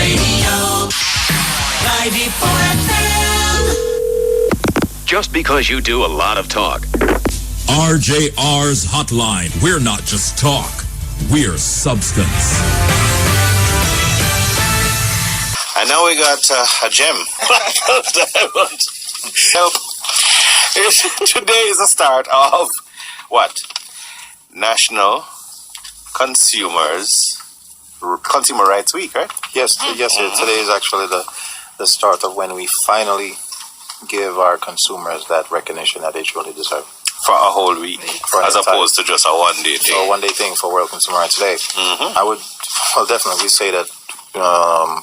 Radio 94 FM. Just because you do a lot of talk. RJR's hotline. We're not just talk. We're substance. And now we got a gem. Today is the start of what? National Consumer Rights Week, right? Yes, today is actually the start of when we finally give our consumers that recognition that they truly deserve. For a whole week, as opposed to just a one-day thing. So a one-day thing for World Consumer Rights Day. I would definitely say that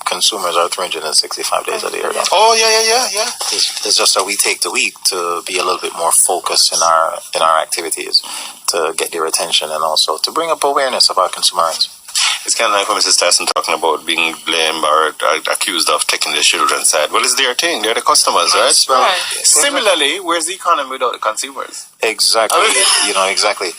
consumers are 365 days of the year. Oh, yeah. It's just that we take the week to be a little bit more focused in our activities, to get their attention and also to bring up awareness of our consumer rights. It's kind of like when Mrs. Tyson talking about being blamed or accused of taking the children's side. Well, it's their thing. They're the customers, right? Well, similarly, where's the economy without the consumers? Exactly. Exactly.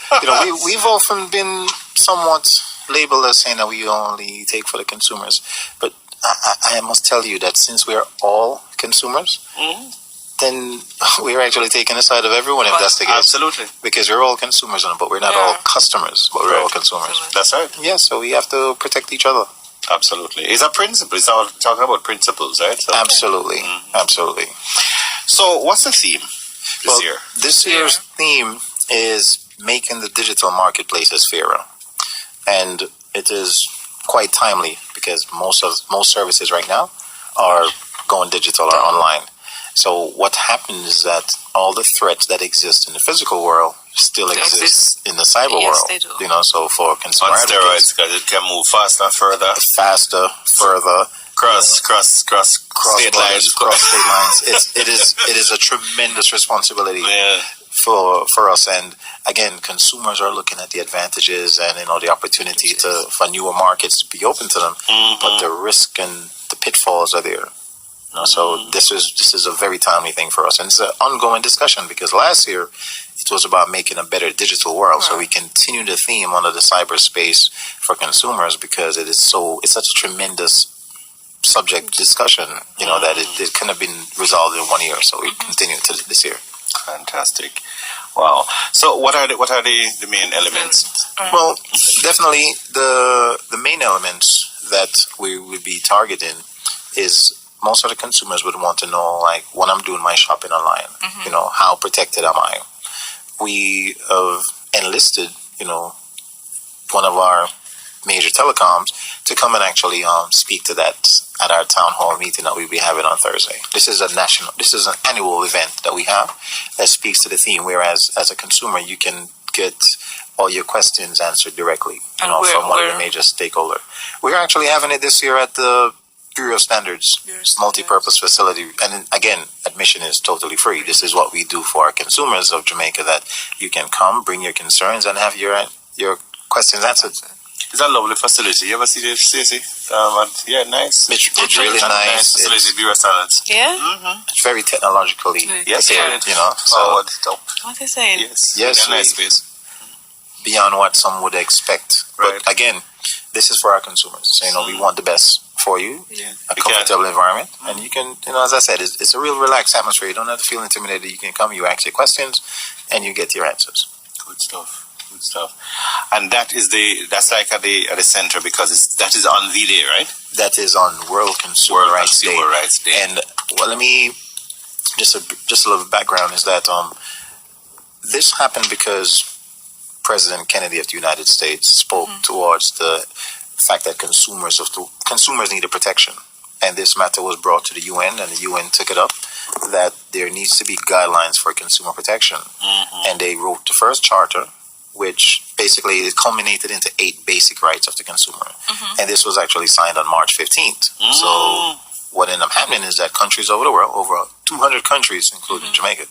We've often been somewhat labeled as saying that we only take for the consumers. But I must tell you that since we're all consumers, then we're actually taking the side of everyone if that's the case. Absolutely. Because we're all consumers, but we're not all customers, but we're all consumers. That's right. Yeah, so we have to protect each other. Absolutely. It's a principle. It's all talking about principles, right? So, absolutely. Absolutely. So what's the theme this year? This year's theme is making the digital marketplaces fairer. And it is quite timely because most services right now are going digital or online. So what happens is that all the threats that exist in the physical world still exist in the cyber world. They do. So for consumer on steroids, because it can move faster, further, cross state lines. It is a tremendous responsibility for us. And again, consumers are looking at the advantages and the opportunity for newer markets to be open to them. But the risk and the pitfalls are there. So this is a very timely thing for us, and it's an ongoing discussion because last year it was about making a better digital world. So we continue the theme under the cyberspace for consumers because it's such a tremendous subject discussion, that it couldn't have been resolved in 1 year. So we continue to this year. Fantastic. Wow. So what are the main elements? Well, definitely the main elements that we would be targeting is most of the consumers would want to know, like, when I'm doing my shopping online, how protected am I? We have enlisted, one of our major telecoms to come and actually speak to that at our town hall meeting that we'll be having on Thursday. This is an annual event that we have that speaks to the theme, whereas as a consumer, you can get all your questions answered directly, from one of the major stakeholders. We're actually having it this year at the Bureau of Standards multi-purpose facility, and again, admission is totally free. This is what we do for our consumers of Jamaica, that you can come, bring your concerns, and have your questions answered. It's a lovely facility. You ever see this, Stacey? Nice. It's really nice. Facility, Bureau of Standards. Yeah. It's very technologically prepared, So what are you saying? Yes. Nice space. Beyond what some would expect. Right. But again, this is for our consumers. So, we want the best for you, a comfortable environment, and you can, as I said, it's a real relaxed atmosphere. You don't have to feel intimidated. You can come, you ask your questions, and you get your answers. Good stuff. And that's like at the center because that is on the day, right? That is on World Consumer Rights Day. And let me just a little background is that this happened because President Kennedy of the United States spoke towards the fact that consumers need a protection, and this matter was brought to the UN, and the UN took it up that there needs to be guidelines for consumer protection, and they wrote the first charter, which basically it culminated into 8 basic rights of the consumer, and this was actually signed on March 15th. So what ended up happening is that countries over the world, over 200 countries, including Jamaica,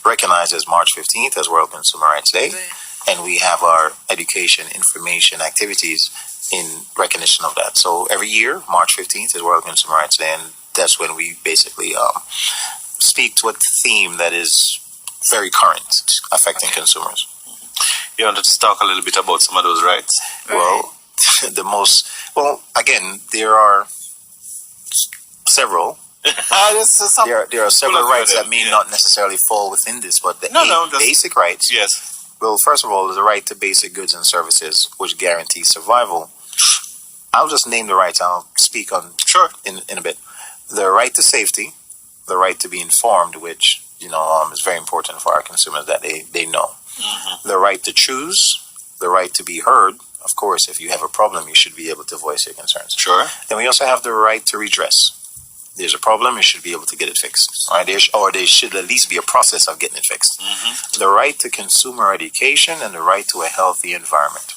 recognizes March 15th as World Consumer Rights Day, and we have our education, information activities in recognition of that. So every year, March 15th is World Consumer Rights Day, and that's when we basically speak to a theme that is very current, affecting consumers. You wanted to talk a little bit about some of those rights? Well, again, there are several. There are several rights that may not necessarily fall within this, but the basic rights. Yes. Well, first of all, the right to basic goods and services, which guarantees survival. I'll just name the rights. I'll speak on in a bit. The right to safety, the right to be informed, which is very important for our consumers that they know. Mm-hmm. The right to choose, the right to be heard. Of course, if you have a problem, you should be able to voice your concerns. Sure. Then we also have the right to redress. There's a problem, you should be able to get it fixed. Right? There should at least be a process of getting it fixed. Mm-hmm. The right to consumer education and the right to a healthy environment.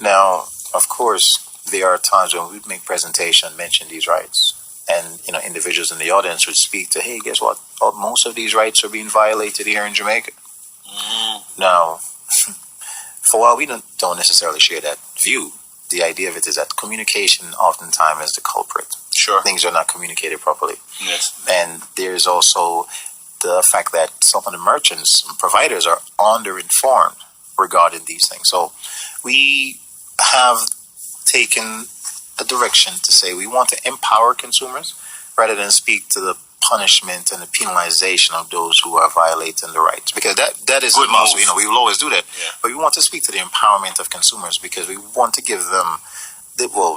Now, of course, there are times when we make presentation mention these rights, and individuals in the audience would speak to, hey, guess what? Most of these rights are being violated here in Jamaica. Mm. Now, for while we don't necessarily share that view, the idea of it is that communication oftentimes is the culprit. Sure. Things are not communicated properly. Yes. And there's also the fact that some of the merchants and providers are underinformed regarding these things. So we have taken a direction to say we want to empower consumers rather than speak to the punishment and the penalization of those who are violating the rights, because that is good must. We will always do that, but we want to speak to the empowerment of consumers because we want to give them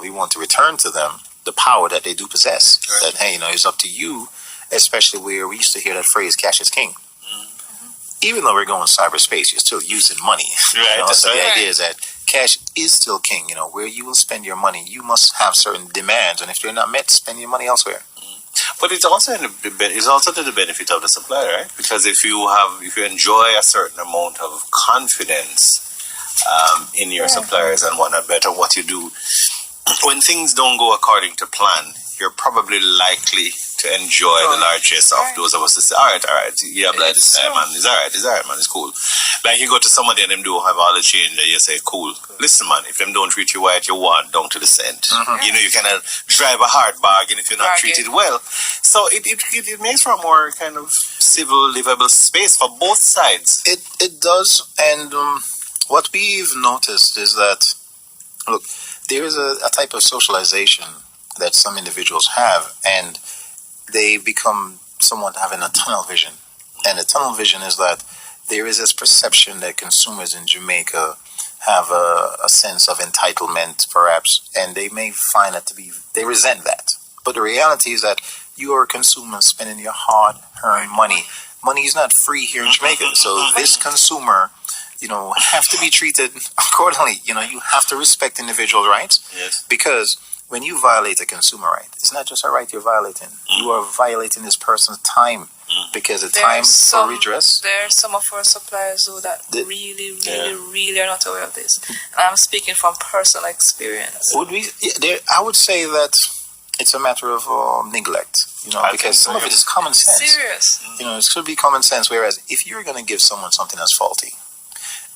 we want to return to them the power that they do possess. Right. That hey, it's up to you, especially where we used to hear that phrase, cash is king. Mm-hmm. Even though we're going cyberspace, you're still using money. Right. So the idea is that cash is still king. Where you will spend your money, you must have certain demands, and if they're not met, spend your money elsewhere. But it's also to the benefit of the supplier, right? Because if you enjoy a certain amount of confidence in your suppliers and want to better what you do, when things don't go according to plan, you're probably likely to enjoy the largest of those of us that say, all right, yeah, like this time, man, it's all right, man, it's cool. Like you go to somebody and them do have all the change and you say, cool. Listen, man, if them don't treat you right, you want down to the cent. Mm-hmm. You cannot drive a hard bargain if you're not treated well. So it makes for a more kind of civil, livable space for both sides. It does, and what we've noticed is that, look, there is a type of socialization that some individuals have, and they become somewhat having a tunnel vision. And the tunnel vision is that there is this perception that consumers in Jamaica have a sense of entitlement, perhaps, and they may find that they resent that. But the reality is that you are a consumer spending your hard-earned money. Money is not free here in Jamaica. So this consumer, have to be treated accordingly. You have to respect individual rights. Yes. Because when you violate a consumer right, it's not just a right you're violating. You are violating this person's time, because the time for redress. There are some of our suppliers who really are not aware of this. And I'm speaking from personal experience. I would say that it's a matter of neglect, because some of it is common sense. Serious. It should be common sense. Whereas if you're going to give someone something that's faulty,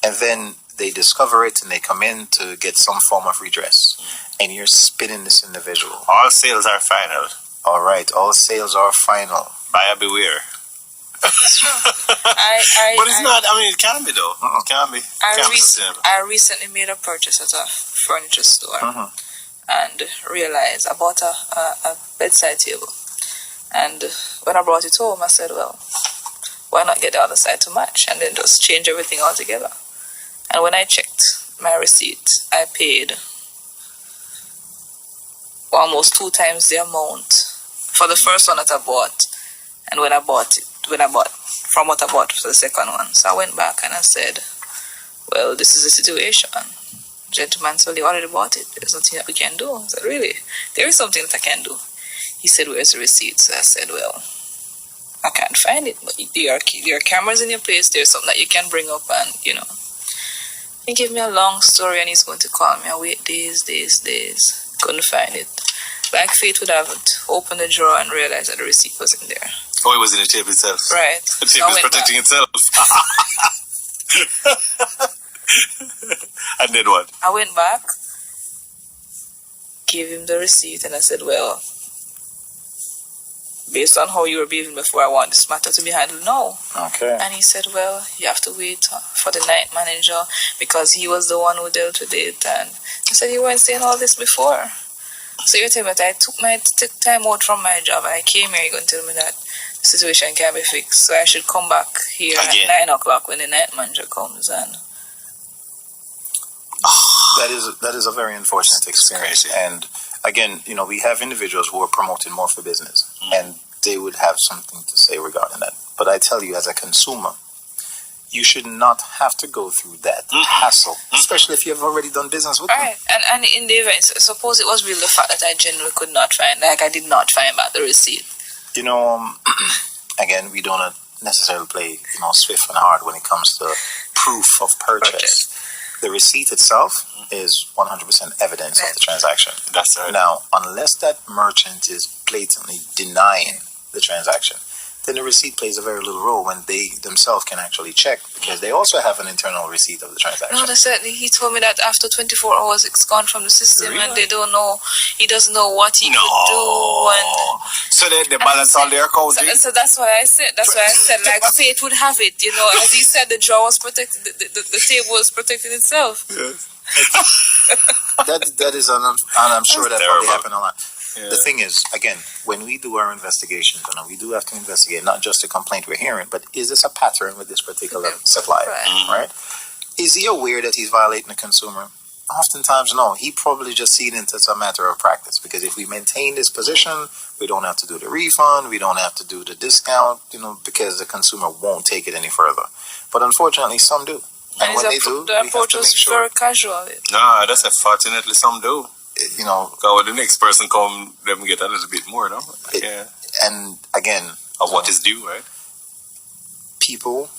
and then they discover it and they come in to get some form of redress, and you're spinning this individual. All sales are final. All right, all sales are final. Buyer beware. It's true. But it's not. I mean, it can be though. It can be. I recently made a purchase at a furniture store, and realized I bought a bedside table. And when I brought it home, I said, well, why not get the other side to match, and then just change everything altogether? And when I checked my receipt, I paid almost 2 times the amount for the first one that I bought, and from what I bought for the second one. So I went back and I said, well, this is the situation. Gentleman said, you already bought it. There's nothing that we can do. I said, really? There is something that I can do. He said, where's the receipt? So I said, well, I can't find it, but there are cameras in your place. There's something that you can bring up, and he gave me a long story, and he's going to call me. I wait days. Couldn't find it. Like fate would have it. Opened the drawer and realized that the receipt wasn't there. Oh, it was in the tape itself. Right. The tape is protecting itself. And then what? I went back, gave him the receipt, and I said, well, based on how you were behaving before, I want this matter to be handled now. Okay. And he said, well, you have to wait for the night manager because he was the one who dealt with it. And I said, you weren't saying all this before. So you're telling me that I took time out from my job. I came here. You're going to tell me that the situation can be fixed. So I should come back here Again. at 9 o'clock when the night manager comes and. That is a very unfortunate experience. Crazy. And again, we have individuals who are promoting more for business, and they would have something to say regarding that. But I tell you, as a consumer, you should not have to go through that hassle, especially if you have already done business with them. Alright, and in the event, suppose it was really the fact that I genuinely could not find, like I did not find back the receipt. Again, we don't necessarily play, swift and hard when it comes to proof of purchase. The receipt itself is 100% evidence of the transaction. That's right. Now, unless that merchant is blatantly denying the transaction, then the receipt plays a very little role when they themselves can actually check, because they also have an internal receipt of the transaction. No, he told me that after 24 hours it's gone from the system and they don't know, he doesn't know what he could do. And so the balance on their account. so that's why I said, like fate would have it, as he said, the drawer was protected, the table was protecting itself. Yes. that is, and I'm sure that probably terrible. happened a lot. Yeah. The thing is, again, when we do our investigations, we do have to investigate not just the complaint we're hearing, but is this a pattern with this particular supplier, right? Is he aware that he's violating the consumer? Oftentimes, no. He probably just seen it as a matter of practice, because if we maintain this position, we don't have to do the refund, we don't have to do the discount, because the consumer won't take it any further. But unfortunately, some do. And when they do, the we have approach to was make sure. very casual. No, that's unfortunately some do. Because when the next person come, them get a little bit more, no? Yeah. And again, Of what is due, right? people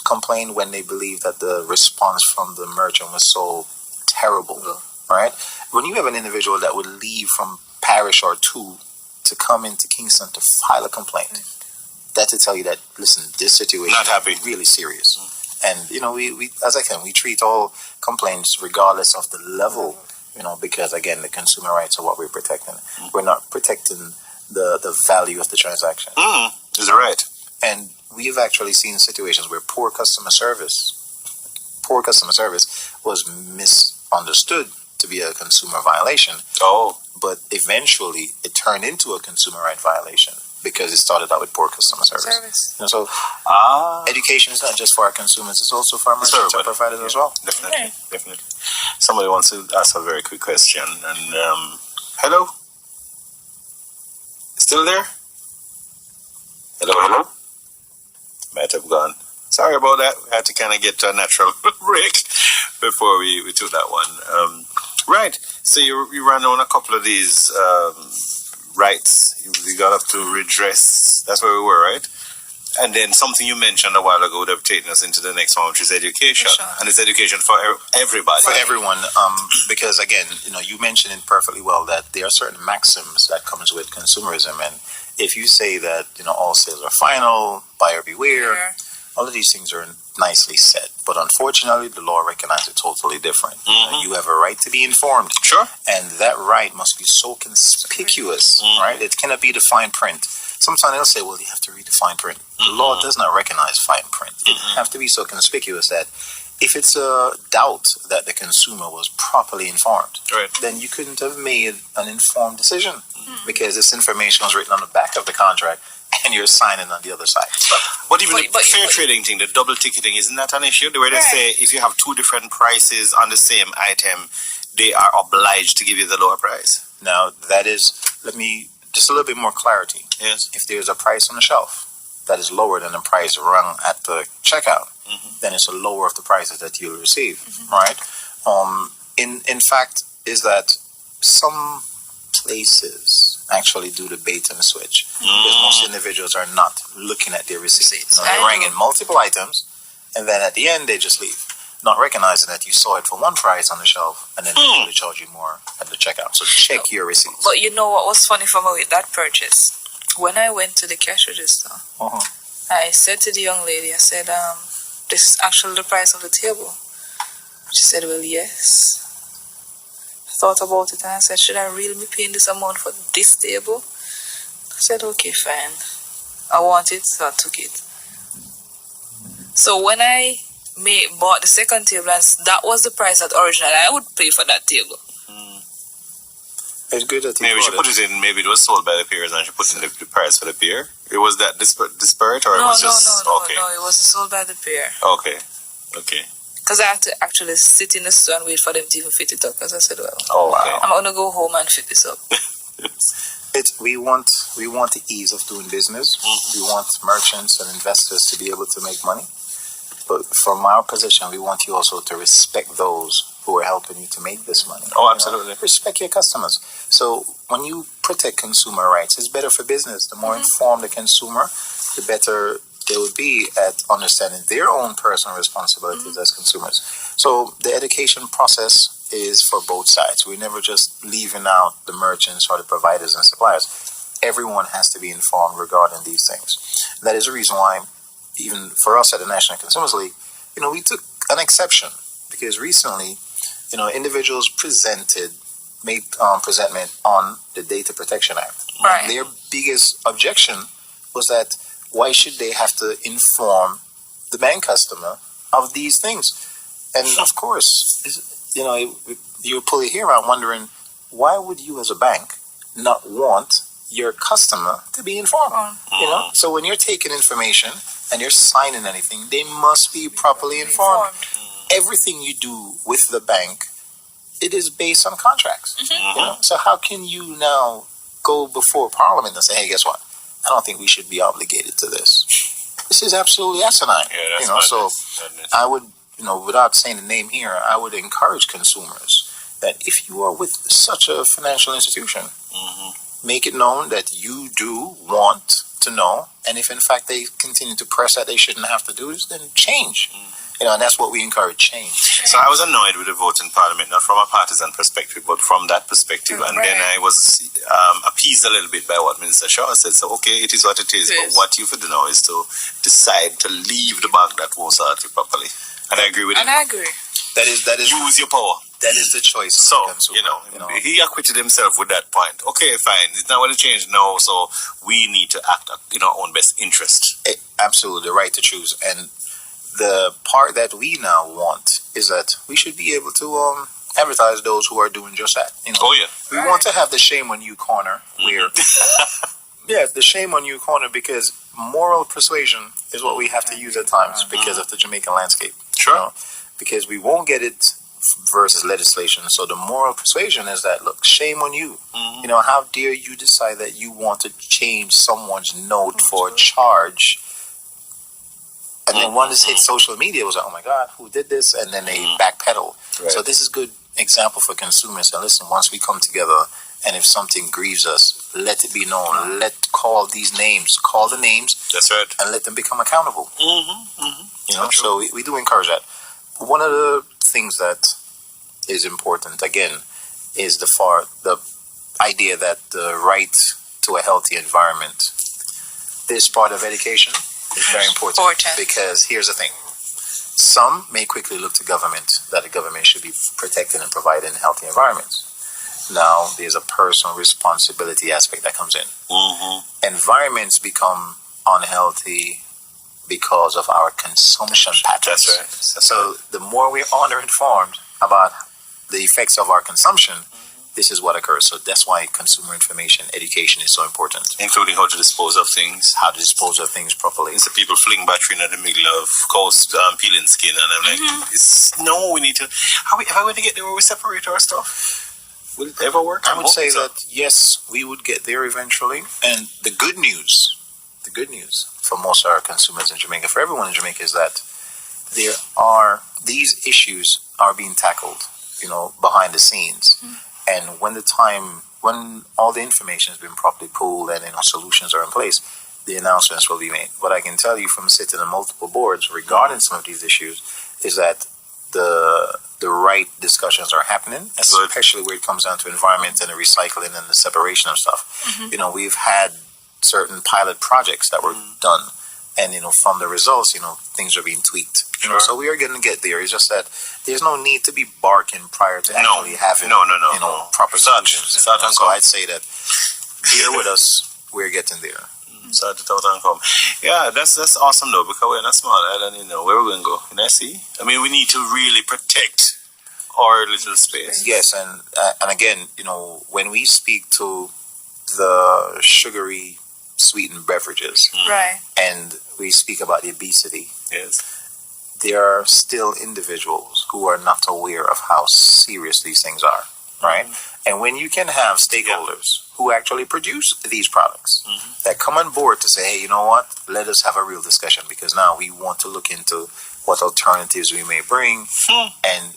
complain when they believe that the response from the merchant was so terrible, right? When you have an individual that would leave from parish or two to come into Kingston to file a complaint, that's to tell you that, listen, this situation Not happy. is really serious. And, we we treat all complaints regardless of the level, because, again, the consumer rights are what we're protecting. We're not protecting the value of the transaction. Is it right? And we've actually seen situations where poor customer service was misunderstood to be a consumer violation, but eventually it turned into a consumer right violation because it started out with poor customer service. So education is not just for our consumers, it's also for our merchants and providers as well. Definitely. Somebody wants to ask a very quick question. And hello? Still there? Hello? Might have gone. Sorry about that. We had to kind of get to a natural break before we took that one. Right. So you ran on a couple of these rights. You got up to redress. That's where we were, right? And then something you mentioned a while ago that have taken us into the next one, which is education. For sure. And it's education for everybody. For everyone, because again, you mentioned it perfectly well that there are certain maxims that comes with consumerism, and if you say that all sales are final, buyer beware, all of these things are nicely said, but unfortunately, the law recognizes it totally different. You have a right to be informed, Sure. and that right must be so conspicuous, right? It cannot be the fine print. Sometimes they'll say, well, you have to read the fine print. The law does not recognize fine print. It have to be so conspicuous that if it's a doubt that the consumer was properly informed, Right. then you couldn't have made an informed decision because this information was written on the back of the contract and you're signing on the other side. But even the fair trading thing, the double ticketing, isn't that an issue? The way they say if you have two different prices on the same item, they are obliged to give you the lower price. Now, that is, let me, just a little bit more clarity. Yes. If there's a price on the shelf that is lower than the price rung at the checkout, then it's a lower of the prices that you'll receive, right? In fact, is that some places actually do the bait and switch because most individuals are not looking at their receipts. They're ringing multiple items, and then at the end they just leave, not recognizing that you saw it for one price on the shelf, and then they charge you more at the checkout. So check your receipts. But you know what was funny for me with that purchase? When I went to the cash register, I said to the young lady, I said, this is actually the price of the table. She said, well, yes. I thought about it and I said, should I really be paying this amount for this table? I said, okay, fine. I want it, so I took it. So when I bought the second table, and that was the price that originally I would pay for that table. It's good that Maybe she put it in. Maybe it was sold by the peers, and she put in the price for the peer. It was that disparate, or it was just okay. No, it wasn't sold by the peer. Okay. Because I had to actually sit in the store and wait for them to even fit it up. Because I said, well, Okay. I'm gonna go home and fit this up. We want the ease of doing business. We want merchants and investors to be able to make money. But from our position, we want you also to respect those who are helping you to make this money. Oh, absolutely. Respect your customers. So when you protect consumer rights, it's better for business. The more informed the consumer, the better they would be at understanding their own personal responsibilities as consumers. So the education process is for both sides. We're never just leaving out the merchants or the providers and suppliers. Everyone has to be informed regarding these things. That is the reason why, even for us at the National Consumers League, we took an exception, because recently, individuals made presentment on the Data Protection Act. Right. Their biggest objection was that why should they have to inform the bank customer of these things? And of course, you pull your hair out wondering, why would you as a bank not want your customer to be informed? So when you're taking information and you're signing anything, they must be properly informed. Everything you do with the bank, it is based on contracts. So how can you now go before Parliament and say, hey, guess what? I don't think we should be obligated to this. This is absolutely asinine. Yeah, that's so I would, without saying the name here, I would encourage consumers that if you are with such a financial institution, make it known that you do want to know, and if in fact they continue to press that they shouldn't have to do this, then change. And that's what we encourage, change. So I was annoyed with the vote in Parliament, not from a partisan perspective, but from that perspective. And then I was appeased a little bit by what Minister Shaw said. So, okay, it is what it is. But what you have to know is to decide to leave the bank that votes out properly. And I agree with him. And I agree. That is Use your power. That is the choice of the consumer. He acquitted himself with that point. Okay, fine. It's not going to change now, so we need to act in our own best interest. Absolutely, the right to choose. And the part that we now want is that we should be able to advertise those who are doing just that. We want to have the shame on you corner where, the shame on you corner, because moral persuasion is what we have to use at times because of the Jamaican landscape. Sure. Because we won't get it versus legislation. So the moral persuasion is that, look, shame on you. How dare you decide that you want to change someone's note for a charge? And then once it hit social media, it was like, oh my God, who did this? And then they backpedal. Right. So this is a good example for consumers. And listen, once we come together, and if something grieves us, let it be known. Call these names. Call the names. That's right. And let them become accountable. So we do encourage that. One of the things that is important, again, is the idea that the right to a healthy environment. This part of education is very important. Because here's the thing. Some may quickly look to government, that the government should be protecting and providing healthy environments. Now, there's a personal responsibility aspect that comes in. Environments become unhealthy because of our consumption patterns. That's right. So the more we are informed about the effects of our consumption, this is what occurs. So that's why consumer information education is so important. Including how to dispose of things. How to dispose of things properly. Instead of people fling battery in the middle of peeling skin, and I'm like, we need to... How are we going to get there where we separate our stuff? Will it ever work? I would say that, yes, we would get there eventually. And the good news for most of our consumers in Jamaica, for everyone in Jamaica, is that these issues are being tackled, behind the scenes. And when all the information has been properly pooled and solutions are in place, the announcements will be made. What I can tell you from sitting on multiple boards regarding some of these issues is that the right discussions are happening, especially where it comes down to environment and the recycling and the separation of stuff. We've had certain pilot projects that were done, and from the results, things are being tweaked. So we are going to get there. It's just that there's no need to be barking prior to actually having proper solutions. So I'd say that here with us, we're getting there. Yeah, that's awesome though, because we're not small island, where we're going to go. We need to really protect or little space. Yes, and again, when we speak to the sugary sweetened beverages Right. and we speak about the obesity, Yes. there are still individuals who are not aware of how serious these things are, right? And when you can have stakeholders who actually produce these products that come on board to say, hey, you know what, let us have a real discussion because now we want to look into what alternatives we may bring and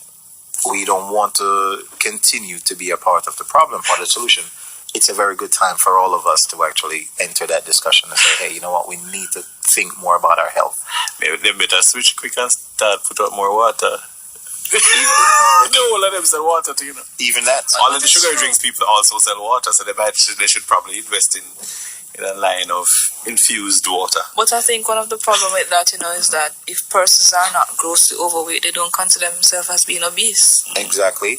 we don't want to continue to be a part of the problem, part of the solution. It's a very good time for all of us to actually enter that discussion and say, hey, you know what, we need to think more about our health. Maybe they better switch quick and start put out more water. No, let them sell water to Even that. all of the sugar drinks people also sell water, so they should probably invest in a line of infused water. But I think one of the problem with that, is that if persons are not grossly overweight, they don't consider themselves as being obese. Exactly.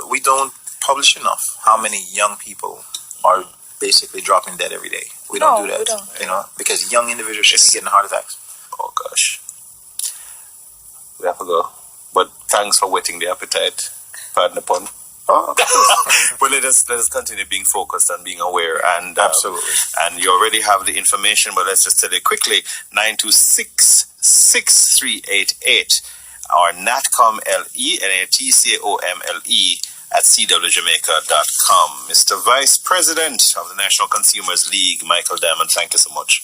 We don't publish enough how many young people are basically dropping dead every day. We don't do that. We don't. Because young individuals shouldn't be getting heart attacks. Oh gosh. We have to go. But thanks for whetting the appetite. Pardon the pun. But let us continue being focused and being aware. And Absolutely. And you already have the information, but let's just tell you quickly: 926-6388 or NATCOM LE, NATCOMLE at cwjamaica.com. Mr. Vice President of the National Consumers League, Michael Diamond, thank you so much.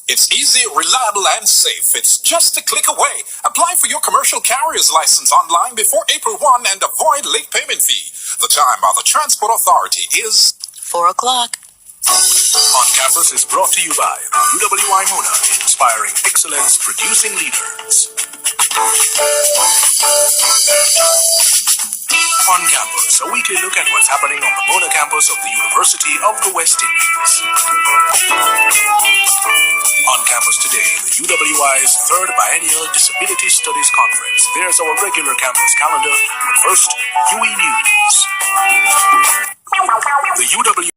It's easy, reliable, and safe. It's just a click away. Apply for your commercial carrier's license online before April 1 and avoid late payment fee. The time by the Transport Authority is 4 o'clock. On Campus is brought to you by UWI Muna, inspiring excellence, producing leaders. On Campus, a weekly look at what's happening on the Mona campus of the University of the West Indies. On campus today, the UWI's third biennial Disability Studies Conference. There's our regular campus calendar, but first, UE News. The UW